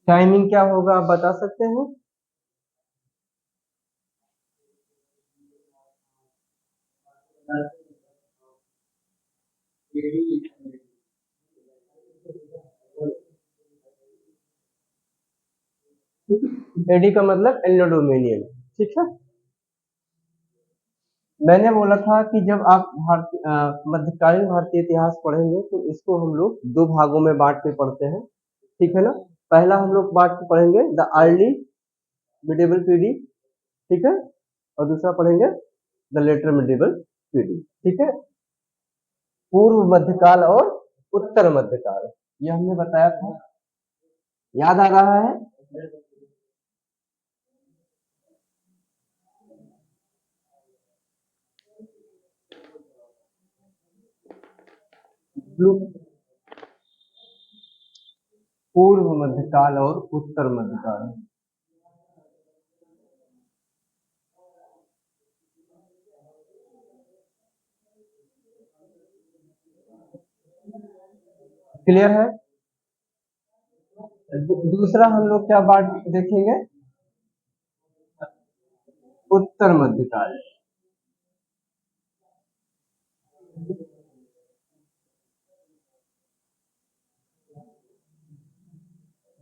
Timing क्या होगा आप बता सकते हैं? एडी का मतलब एल्नोडोमेनियन, ठीक है। मैंने बोला था कि जब आप मध्यकालीन भारतीय इतिहास पढ़ेंगे तो इसको हम लोग दो भागों में बांट के पढ़ते हैं, ठीक है ना। पहला हम लोग बांट के पढ़ेंगे द अर्ली मिडिवल पीरियड, ठीक है, और दूसरा पढ़ेंगे द लेटर मिडिवल पीरियड, ठीक है। पूर्व मध्यकाल और उत्तर मध्यकाल, ये हमने बताया था, याद आ रहा है? पूर्व मध्यकाल और उत्तर मध्यकाल। क्लियर है? दूसरा हम लोग क्या बात देखेंगे? उत्तर मध्यकाल।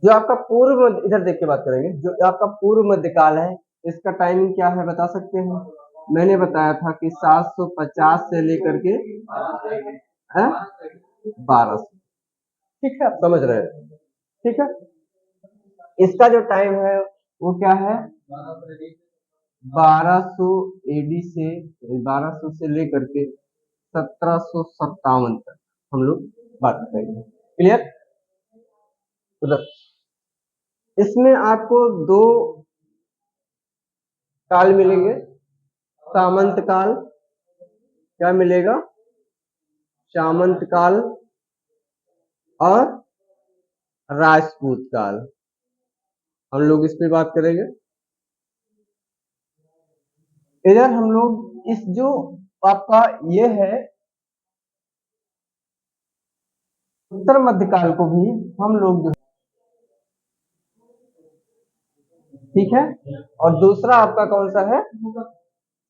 जो आपका पूर्व इधर देख के बात करेंगे, जो आपका पूर्व मध्यकाल है इसका टाइमिंग क्या है बता सकते हैं? मैंने बताया था कि 750 से लेकर के 1200, ठीक है, आप समझ रहे हैं, ठीक है। इसका जो टाइम है वो क्या है? 1200 एडी से, 1200 से लेकर के 1757 तक हम लोग बात करेंगे, क्लियर? उधर इसमें आपको दो काल मिलेंगे, सामंत काल, क्या मिलेगा? सामंत काल और राजपूत काल, हम लोग इस पे बात करेंगे। इधर हम लोग इस जो आपका ये है उत्तर मध्यकाल को भी हम लोग जो, ठीक है, और दूसरा आपका कौन सा है?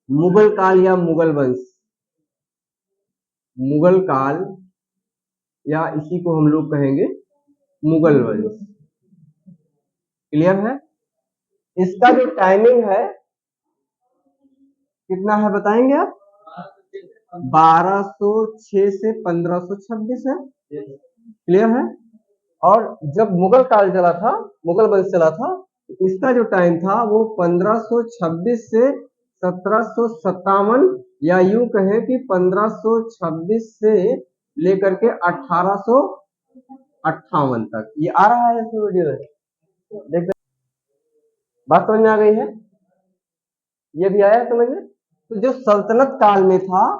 मुगल काल या मुगल वंश, मुगल काल या इसी को हम लोग कहेंगे मुगल वंश, क्लियर है? इसका जो टाइमिंग है कितना है बताएंगे आप? 1206 से 1526 है, क्लियर है? और जब मुगल काल चला था, मुगल वंश चला था, इसका जो टाइम था वो 1526 से 1757, या यूं कहें कि 1526 से लेकर के 1858 तक। ये आ रहा है इसमें वीडियो में, देख, बात समझ में आ गई है? ये भी आया समझ में? तो जो सल्तनत काल में था,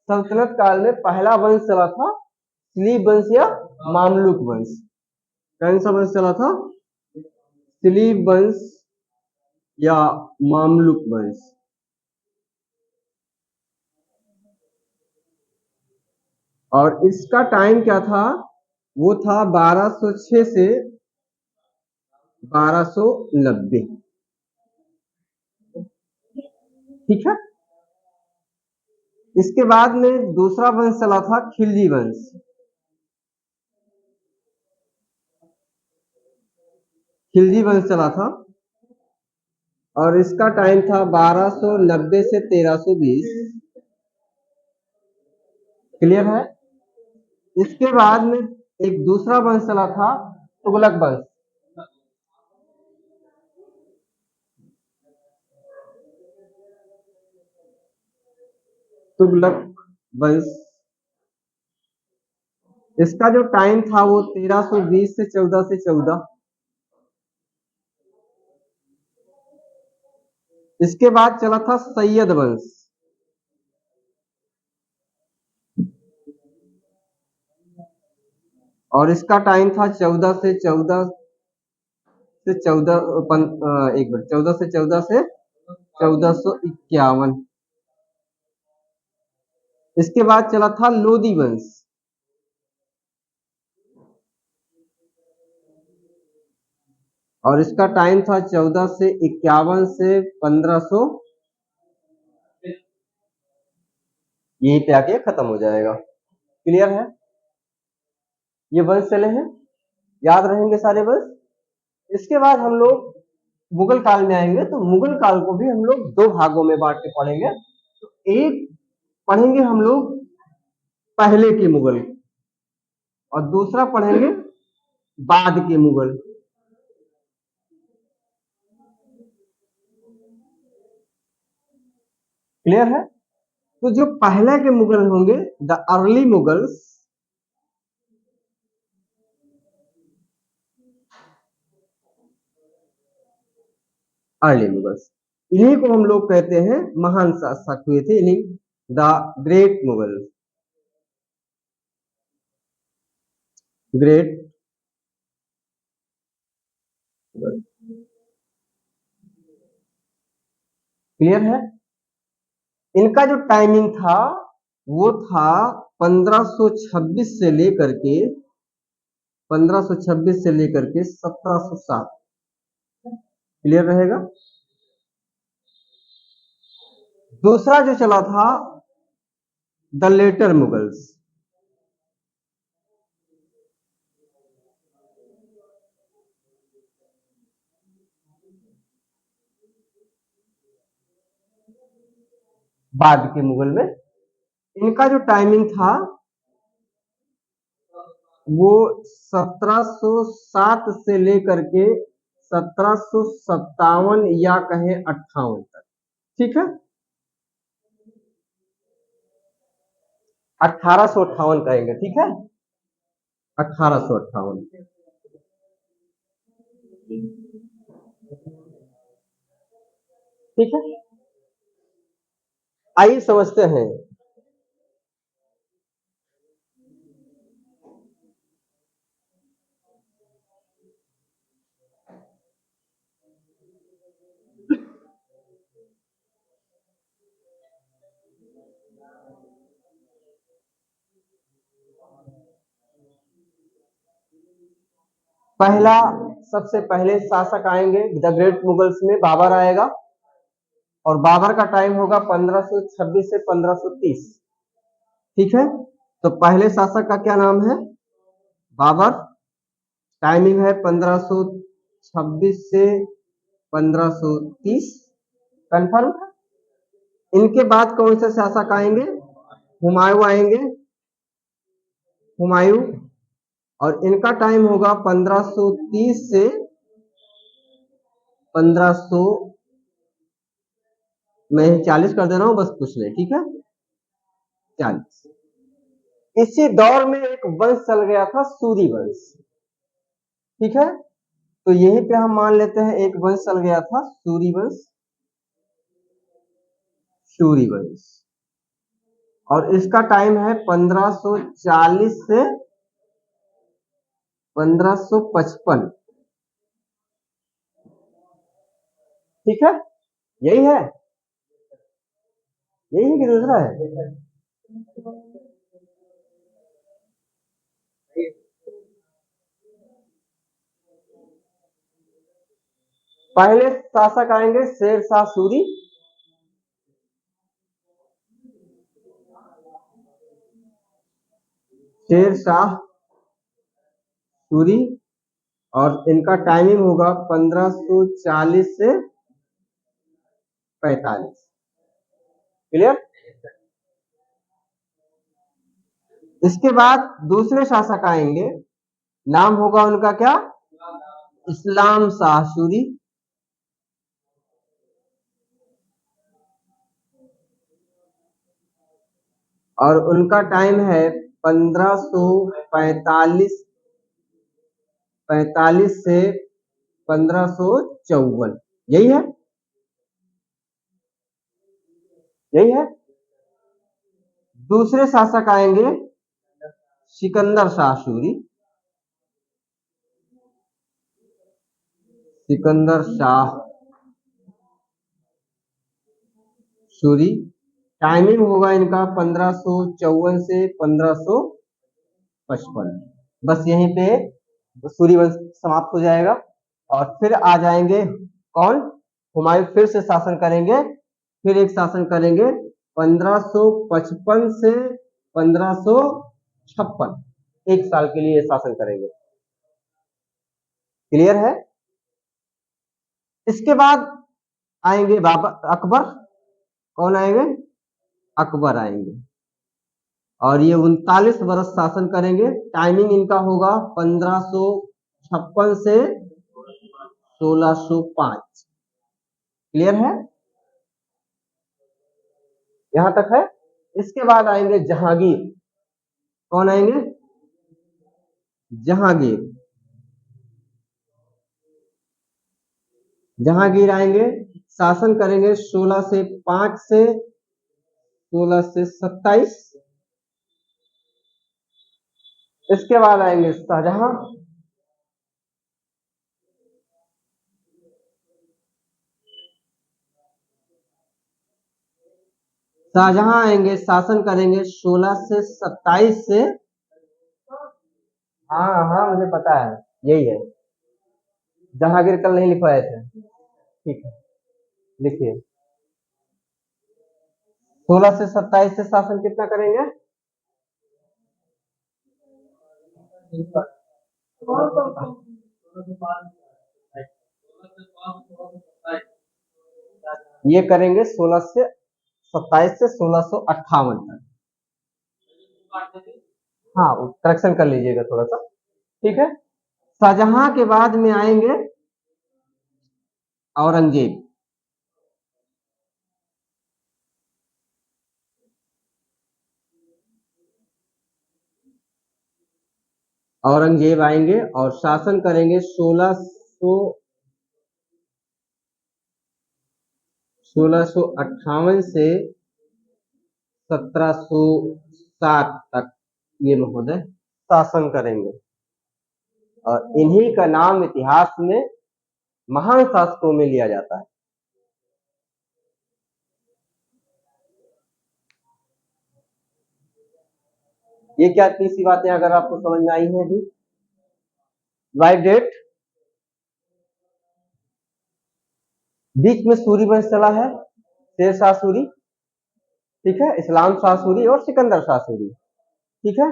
सल्तनत काल में पहला वंश चला था स्लीप वंश या मामलुक वंश। कौन सा वंश चला था? स्लीप वंश या मामलुक वंश। और इसका टाइम क्या था? वो था 1206 से 1290, ठीक है। इसके बाद में दूसरा वंश चला था खिलजी वंश, खिलजी वंश चला था, और इसका टाइम था 1290 से 1320, क्लियर है? इसके बाद में एक दूसरा वंश चला था तुगलक वंश, तुगलक वंश। इसका जो टाइम था वो 1320 से 1414। इसके बाद चला था सैयद वंश, और इसका टाइम था 14 से 14 से 14 एक मिनट 14 से 14 से 1451। इसके बाद चला था लोदी वंश, और इसका टाइम था 14 से 51 से 1500, यहीं पे आके खत्म हो जाएगा। क्लियर है? ये वंश चले हैं, याद रहेंगे सारे वंश। इसके बाद हम लोग मुगल काल में आएंगे, तो मुगल काल को भी हम लोग दो भागों में बांट के पढ़ेंगे। तो एक पढ़ेंगे हम लोग पहले के मुगल, और दूसरा पढ़ेंगे बाद के मुगल। क्लियर है? तो जो पहले के मुगल होंगे, the early Mughals, early Mughals, इन्हीं को हम लोग कहते हैं महान शासक हुए थे, इन्हीं the great Mughal, great. Clear है? इनका जो टाइमिंग था वो था 1526 से लेकर के 1707। क्लियर रहेगा? दूसरा जो चला था द लेटर मुगल्स, बाद के मुगल में। इनका जो टाइमिंग था वो 1707 से लेकर के 1757 या कहें 58 तक। ठीक है, 1858 कहेंगे। ठीक है, 1858। ठीक है, आइए समझते हैं। पहला, सबसे पहले शासक आएंगे द ग्रेट मुगल्स में, बाबर आएगा, और बाबर का टाइम होगा 1526 से 1530। ठीक है, तो पहले शासक का क्या नाम है? बाबर। टाइमिंग है 1526 से 1530। कंफर्म? इनके बाद कौन से शासक आएंगे? हुमायूं आएंगे, हुमायूं, और इनका टाइम होगा 1530 से 1500, मैं 40 कर दे रहा हूं, बस कुछ नहीं। ठीक है, 40। इसी दौर में एक वंश चल गया था, सूरी वंश। ठीक है, तो यहीं पे हम मान लेते हैं एक वंश चल गया था, सूरी वंश, सूरी वंश, और इसका टाइम है 1540 से 1555। ठीक है, यही है, यही है कि दूसरा है? पहले शासक आएंगे शेर शाह सूरी, शेर शाह सूरी, और इनका टाइमिंग होगा 1540 से 45। क्लियर? इसके बाद दूसरे शासक आएंगे, नाम होगा उनका क्या? इस्लाम शाह सूरी, और उनका टाइम है 1545 से 1554। यही है, यही है। दूसरे शासक आएंगे सिकंदर शाह सूरी, सिकंदर शाह सूरी, टाइमिंग होगा इनका 1554 से 1555। बस यहीं पे सूर्य वंश समाप्त हो जाएगा। और फिर आ जाएंगे कौन, हुमायूं फिर से शासन करेंगे, फिर एक शासन करेंगे 1555 से 1556, एक साल के लिए शासन करेंगे। क्लियर है? इसके बाद आएंगे बाबर अकबर। कौन आएंगे? अकबर आएंगे और ये 39 वर्ष शासन करेंगे। टाइमिंग इनका होगा 1556 से 1605। क्लियर है? यहां तक है। इसके बाद आएंगे जहांगीर। कौन आएंगे? जहांगीर। जहांगीर आएंगे, शासन करेंगे 16 से 5 से 16 से 27। इसके बाद आएंगे शाहजहां। शाहजहां आएंगे, शासन करेंगे 16 से 27 से, हाँ हाँ मुझे पता है, यही है। जहांगीर कल नहीं लिखवाए थे, ठीक है लिखिए। 16 से 27 से शासन कितना करेंगे? ये करेंगे 16 से 27 से 1658 तक। हाँ करेक्शन कर लीजिएगा थोड़ा सा, ठीक है। शाहजहां के बाद में आएंगे औरंगजेब। औरंगजेब आएंगे और शासन करेंगे 1658 से 1707 तक ये महोदय शासन करेंगे और इन्हीं का नाम इतिहास में महान शासकों में लिया जाता है। ये क्या तीसरी बातें अगर आपको समझ में आई है अभी? लाइव डेट, बीच में सूरी वंश चला है, शेर शाह सूरी, ठीक है, इस्लाम शाह सूरी और सिकंदर शाह सूरी, ठीक है।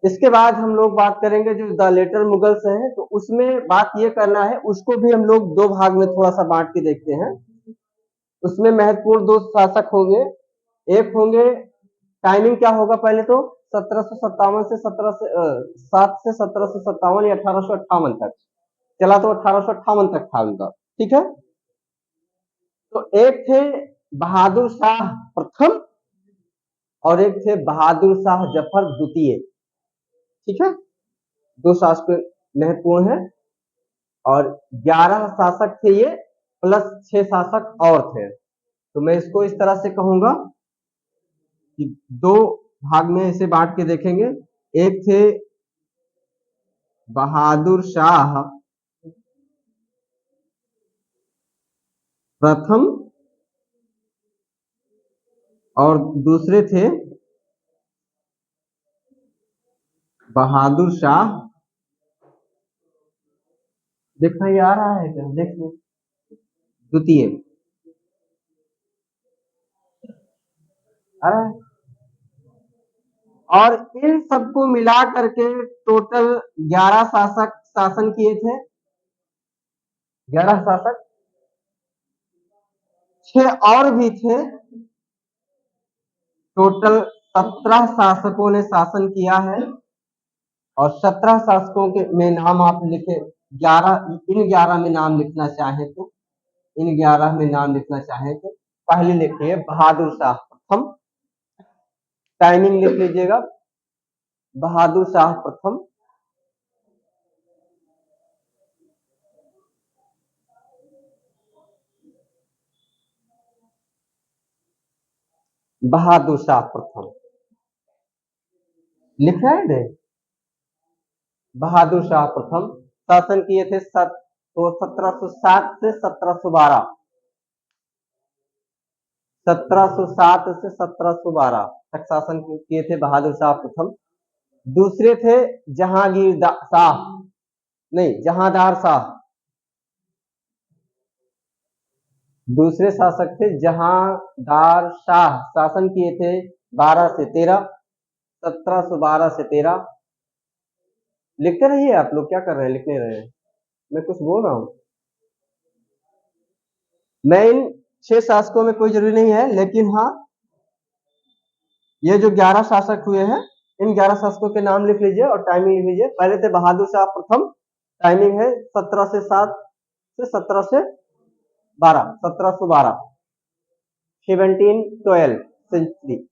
इसके बाद हम लोग बात करेंगे जो द लेटर मुगल्स हैं, तो उसमें बात ये करना है, उसको भी हम लोग दो भाग में थोड़ा सा बांट के देखते हैं। उसमें महत्वपूर्ण दो शासक होंगे। एक होंगे, टाइमिंग क्या होगा पहले तो 1757 से 7 से 1757 या 1858 तक चला, तो 1858 तक था उनका, ठीक है। तो एक थे बहादुर शाह प्रथम और एक थे बहादुर शाह जफर द्वितीय, ठीक है। दो शासक महत्वपूर्ण है और 11 शासक थे ये, प्लस 6 शासक और थे। तो मैं इसको इस तरह से कहूंगा कि दो भाग में इसे बांट के देखेंगे। एक थे बहादुर शाह प्रथम और दूसरे थे बहादुर शाह, देखना ये आ रहा है क्या, देख लो, द्वितीय आ रहा है। और इन सबको मिला करके टोटल 11 शासक शासन किए थे। 11 शासक, 6 और भी थे, टोटल 17 शासकों ने शासन किया है। और 17 शासकों के में नाम आप लिखे, 11 इन 11 में नाम लिखना चाहे तो, इन 11 में नाम लिखना चाहे तो पहले लिखिए बहादुर शाह प्रथम, टाइमिंग लिख लीजिएगा, बहादुर शाह प्रथम, बहादुर शाह प्रथम लिख रहे हैं। बहादुर शाह प्रथम शासन किए थे 1707 से 1712, 1707 से 1712 तक शासन किए थे बहादुर शाह प्रथम। दूसरे थे जहांगीर शाह, नहीं, जहांदार शाह दूसरे शासक थे। जहांदार शाह शासन किए थे 12 से 13, 1712 से 13। लिखते रहिए, आप लोग क्या कर रहे हैं, लिखने रहे हैं, मैं कुछ बोल रहा हूं। मैं इन 6 शासकों में कोई जरूरी नहीं है, लेकिन हाँ ये जो 11 शासक हुए हैं, इन 11 शासकों के नाम लिख लीजिए और टाइमिंग लिख लीजिए। पहले थे बहादुर शाह प्रथम, टाइमिंग है 17 से 7 से 17 से 12, 1712, 1712 सेंचुरी।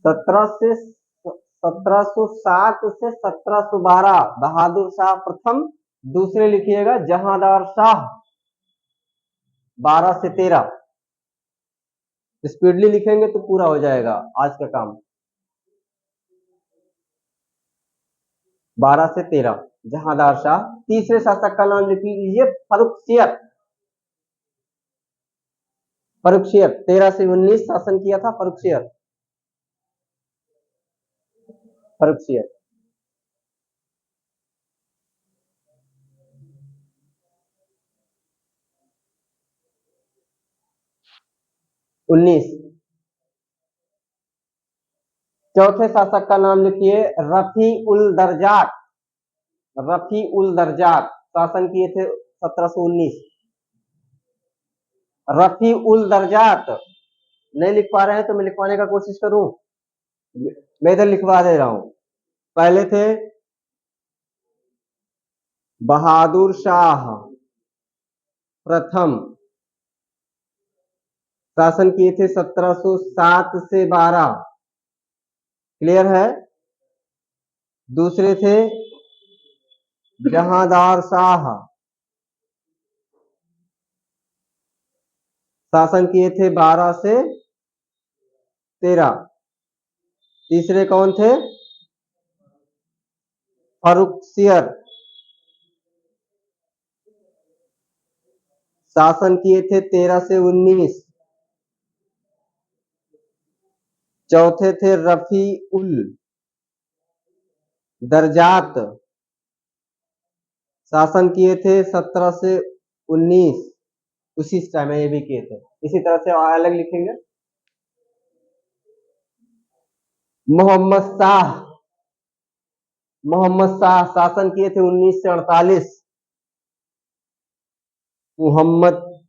1707 से 1712 बहादुर शाह प्रथम। दूसरे लिखिएगा जहांदार शाह 12 से 13। स्पीडली लिखेंगे तो पूरा हो जाएगा आज का काम। 12 से 13 जहांदार शाह। तीसरे शासक का नाम लिख लीजिए फर्रुखसियर। फर्रुखसियर 13 से 19 शासन किया था फर्रुखसियर। फर्रुखसियर 19। चौथे शासक का नाम लिखिए रफी उल दरजात। रफी उल दरजात शासन किए थे 1719। रफी उल दरजात नहीं लिख पा रहे हैं तो मैं लिखवाने का कोशिश करूं। मैं इधर लिखवा दे रहा हूं। पहले थे बहादुर शाह प्रथम, शासन किए थे 1707 से 12। क्लियर है। दूसरे थे जहांदार शाह, शासन किए थे 12 से 13। तीसरे कौन थे? फर्रुखसियर, शासन किए थे 13 से 19। चौथे थे रफी उल दरजात, शासन किए थे 17 से 19। उसी टाइम में ये भी किए थे। इसी तरह से अलग लिखेंगे। मोहम्मद शाह, मोहम्मद शाह शासन किए थे 19 से 48। मोहम्मद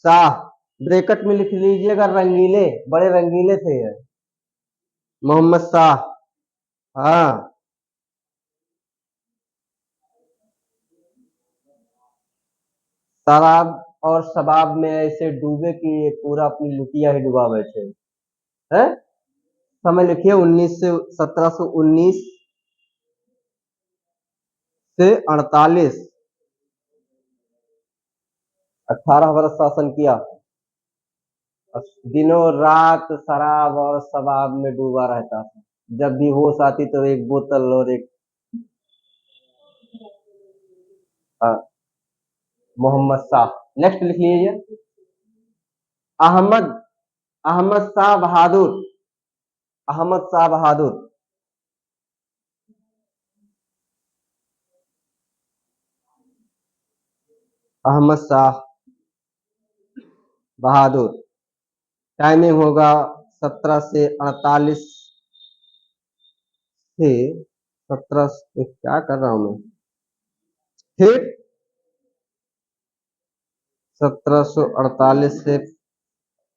शाह ब्रैकेट में लिख लीजिएगा, रंगीले, बड़े रंगीले थे ये मोहम्मद शाह। हाँ, शराब और शबाब में ऐसे डूबे कि ये पूरा अपनी लुटिया ही डुबा बैठे है। समय लिखिए 19 से 1719 से 48, 18 वर्ष शासन किया। दिनों रात शराब और शबाब में डूबा रहता था। जब भी होश आती तो एक बोतल और एक मोहम्मद शाह। नेक्स्ट लिख लीजिए अहमद, अहमद शाह बहादुर। अहमद शाह बहादुर अहमद शाह बहादुर। टाइमिंग होगा 17 से 48 से 17 से, क्या कर रहा हूं मैं, फिर 1748 से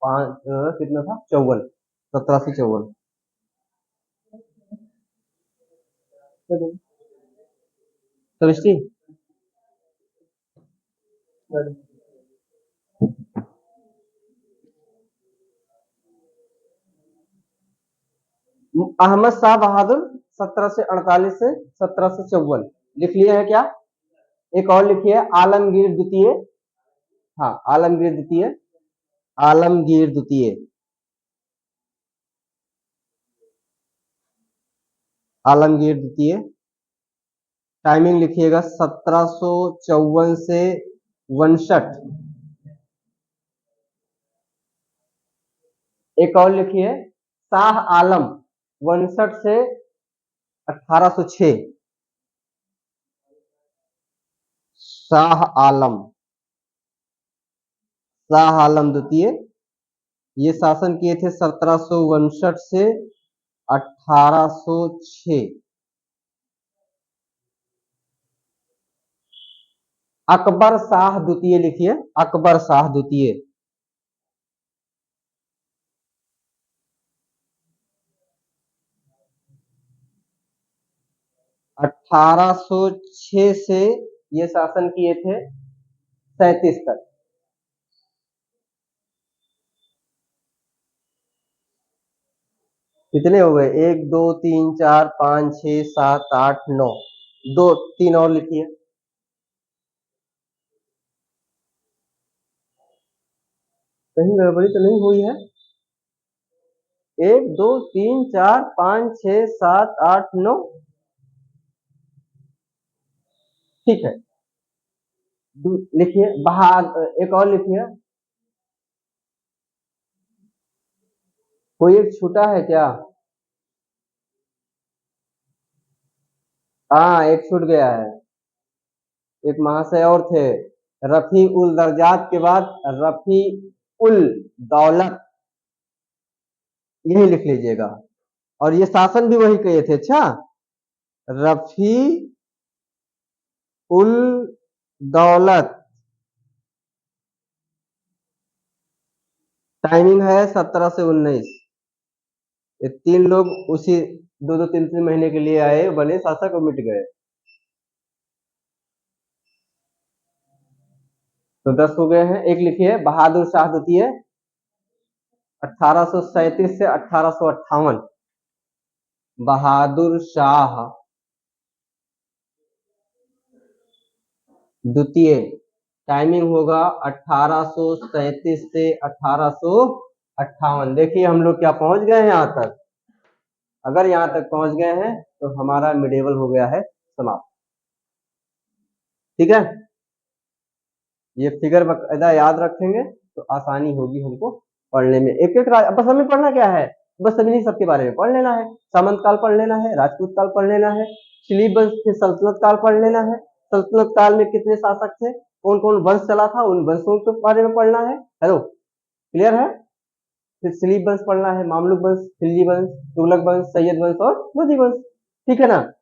5 कितना था, 54, 17 से 54। समझती अहमद शाह बहादुर 17 से 48 से 17 से 54 लिख लिया है क्या? एक और लिखिए आलमगीर द्वितीय। हाँ, आलमगीर द्वितीय, आलमगीर द्वितीय, आलमगीर द्वितीय। टाइमिंग लिखिएगा 1754 से 59। एक और लिखिए शाह आलम, 1959 से 1806 शाह आलम द्वितीय ये शासन किए थे 1759 से 1806। अकबर शाह द्वितीय लिखिए, अकबर शाह द्वितीय 1806 से ये शासन किए थे 37 तक। कितने हो गए? 1 2 3 4 5 6 7 8 9, 2 3 और लिखिए। कहीं गड़बड़ी तो नहीं हुई है? 1 2 3 4 5 6 7 8 9, ठीक है। लिखिए एक और लिखिए। कोई एक छूटा है क्या? हाँ, एक छूट गया है। एक महाशय और थे, रफी उल दर्जात के बाद रफी उल दौलत, यही लिख लीजिएगा। और ये शासन भी वही किए थे। अच्छा, रफी उल दौलत, टाइमिंग है 17 से 19। ये 3 लोग उसी 2 3 महीने के लिए आए, बने शासक और मिट गए। तो 10 हो गए हैं। एक लिखिए, बहादुर शाह द्वितीय 1837 से 1858। बहादुर शाह द्वितीय, टाइमिंग होगा 1837 से 1858। देखिए हम लोग क्या पहुंच गए हैं यहाँ तक। अगर यहाँ तक पहुंच गए हैं तो हमारा मिडेवल हो गया है समाप्त। ठीक है, ये फिगर बकायदा याद रखेंगे तो आसानी होगी हमको पढ़ने में। एक एक बस हमें पढ़ना क्या है, बस सभी सबके बारे में पढ़ लेना है। सामंत काल पढ़ लेना है, राजपूत काल पढ़ लेना है, दिलीप वंश के सल्तनत काल पढ़ लेना है। सल्तनत काल में कितने शासक थे, कौन कौन वंश चला था, उन वंशों के बारे में पढ़ना है। हेलो, क्लियर है? फिर दिलीप वंश पढ़ना है, मामलुक वंश, खिलजी वंश, तुगलक वंश, सैयद वंश और लोधी वंश। ठीक है ना?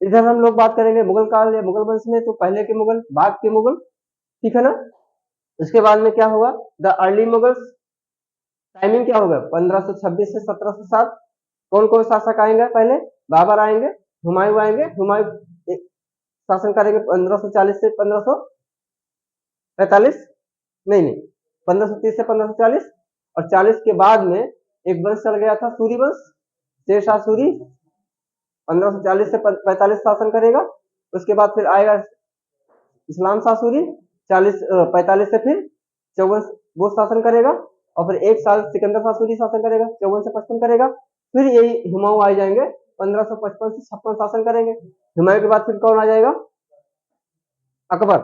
इधर हम लोग बात करेंगे मुगल काल या मुगल वंश में, तो पहले के मुगल, बाद के मुगल। ठीक है ना? उसके बाद में क्या होगा, द अर्ली मुगल्स। टाइमिंग क्या होगा, 1526 से 1707। कौन कौन शासक आएंगे? पहले बाबर आएंगे, हुमायूं आएंगे। हुमायूं शासन करेंगे 1540 से 1545, नहीं 1530 से 1540। और 40 के बाद में एक वंश चल गया था, सूरी वंश, शेरशाह सूरी 1540 से 45 शासन करेगा। उसके बाद फिर आएगा इस्लाम शाह सूरी 45 से फिर 54 वो शासन करेगा। और फिर एक साल सिकंदर शाह सूरी शासन करेगा, 54 से 55 करेगा। फिर यही हुमायूं आ जाएंगे, 1555 से 56 शासन करेंगे। हुमायूं के बाद फिर कौन आ जाएगा? अकबर।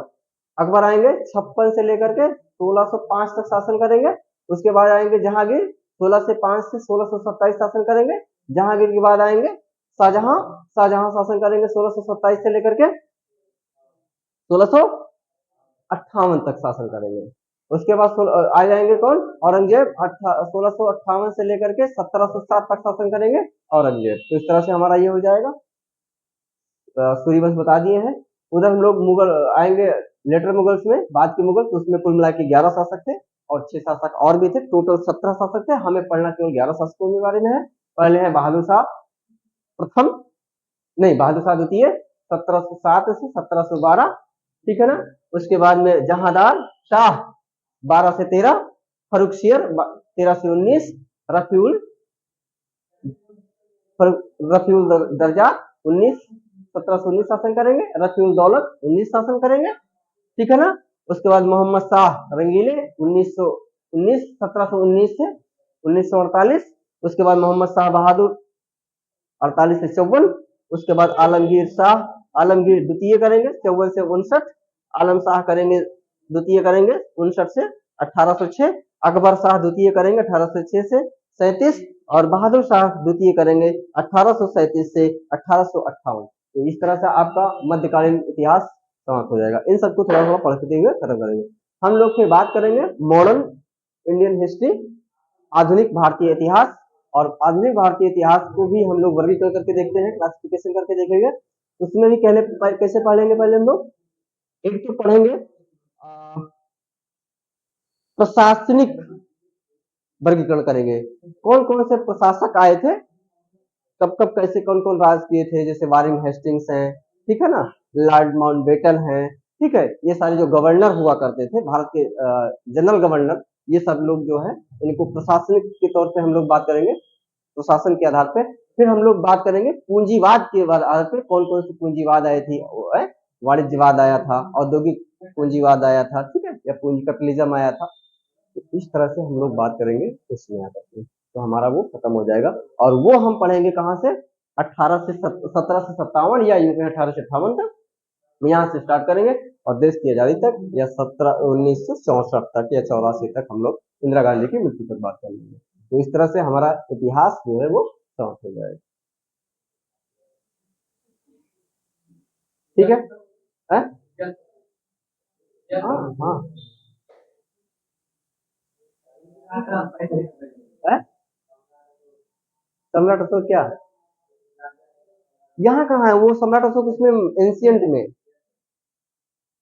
अकबर आएंगे 56 से लेकर के 1605 तक शासन करेंगे। उसके बाद आएंगे जहांगीर, 16 से 5 से 1627 शासन करेंगे। जहांगीर के बाद आएंगे शाहजहां, शाहजहां शासन करेंगे 1627 से लेकर के 1658 तक शासन करेंगे। उसके बाद आ जाएंगे कौन? औरंगजेब, 1658 से लेकर के 1707 तक शासन करेंगे औरंगजेब। तो इस तरह से हमारा ये हो जाएगा। सूर्यवंश बता दिए हैं। उधर हम लोग मुगल आएंगे लेटर मुगल्स में, बाद के मुगल, तो उसमें कुल मिला के 11 शासक थे और 6 शासक और भी थे, टोटल 17 शासक थे। हमें पढ़ना केवल 11 शासकों के बारे में है। पहले है बहादुर शाह प्रथम, नहीं बहादुर शाह द्वितीय 1707 से 1712। ठीक है ना? उसके बाद में जहांदार शाह 12 से 13, फरुखशियर 13 से 19, रफीउल दर्जा 19, 17 से 19 शासन करेंगे। रफीउल दौलत 19 शासन करेंगे। ठीक है ना? उसके बाद मोहम्मद शाह रंगीले 1919, 1719 से 1948। उसके बाद मोहम्मद शाह बहादुर 48 से 54। उसके बाद आलमगीर शाह, आलमगीर द्वितीय करेंगे 54 से 59। आलम शाह करेंगे द्वितीय करेंगे 59 से 1806। अकबर शाह द्वितीय करेंगे 1806 से 37। और बहादुर शाह द्वितीय करेंगे 1837 से 1858। तो इस तरह से आपका मध्यकालीन इतिहास समाप्त हो जाएगा। इन सबको थोड़ा थोड़ा पढ़ते हुए खत्म करेंगे। हम लोग फिर बात करेंगे मॉडर्न इंडियन हिस्ट्री, आधुनिक भारतीय इतिहास। और आधुनिक भारतीय इतिहास को भी हम लोग वर्गीकरण करके देखते हैं, क्लासिफिकेशन करके देखेंगे। उसमें भी कैसे पढ़ेंगे, पहले हम लोग एक तो पढ़ेंगे प्रशासनिक वर्गीकरण करेंगे। कौन कौन से प्रशासक आए थे, कब कब कैसे कौन कौन राज किए थे, जैसे वारेन हेस्टिंग्स हैं, ठीक है ना, लॉर्ड माउंटबेटन हैं, ठीक है, ये सारे जो गवर्नर हुआ करते थे भारत के, जनरल गवर्नर, ये सब लोग जो है इनको प्रशासनिक के तौर पे हम लोग बात करेंगे, प्रशासन के आधार पे। फिर हम लोग बात करेंगे पूंजीवाद के आधार पे, कौन कौन सी पूंजीवाद आए थी, वाणिज्यवाद आया था, औद्योगिक पूंजीवाद आया था, ठीक है, या पूंजी कैपिटलिज्म आया था। तो इस तरह से हम लोग बात करेंगे इसमें आकर के, तो हमारा वो खत्म हो जाएगा। और वो हम पढ़ेंगे कहाँ से, 1757 या यूं 1858 तक, यहाँ से स्टार्ट करेंगे और देश की आजादी तक, या 1964 तक या 84 तक हम लोग इंदिरा गांधी की मृत्यु तक बात कर लेंगे। तो इस तरह से हमारा इतिहास जो है वो समाप्त हो जाएगा। ठीक है, हाँ हाँ, सम्राट अशोक क्या, यहाँ कहाँ है वो सम्राट अशोक, इसमें एंशियंट में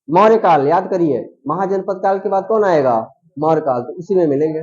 मौर्य काल याद करिए, महाजनपद काल के बाद कौन आएगा, मौर्य काल, तो उसी में मिलेंगे।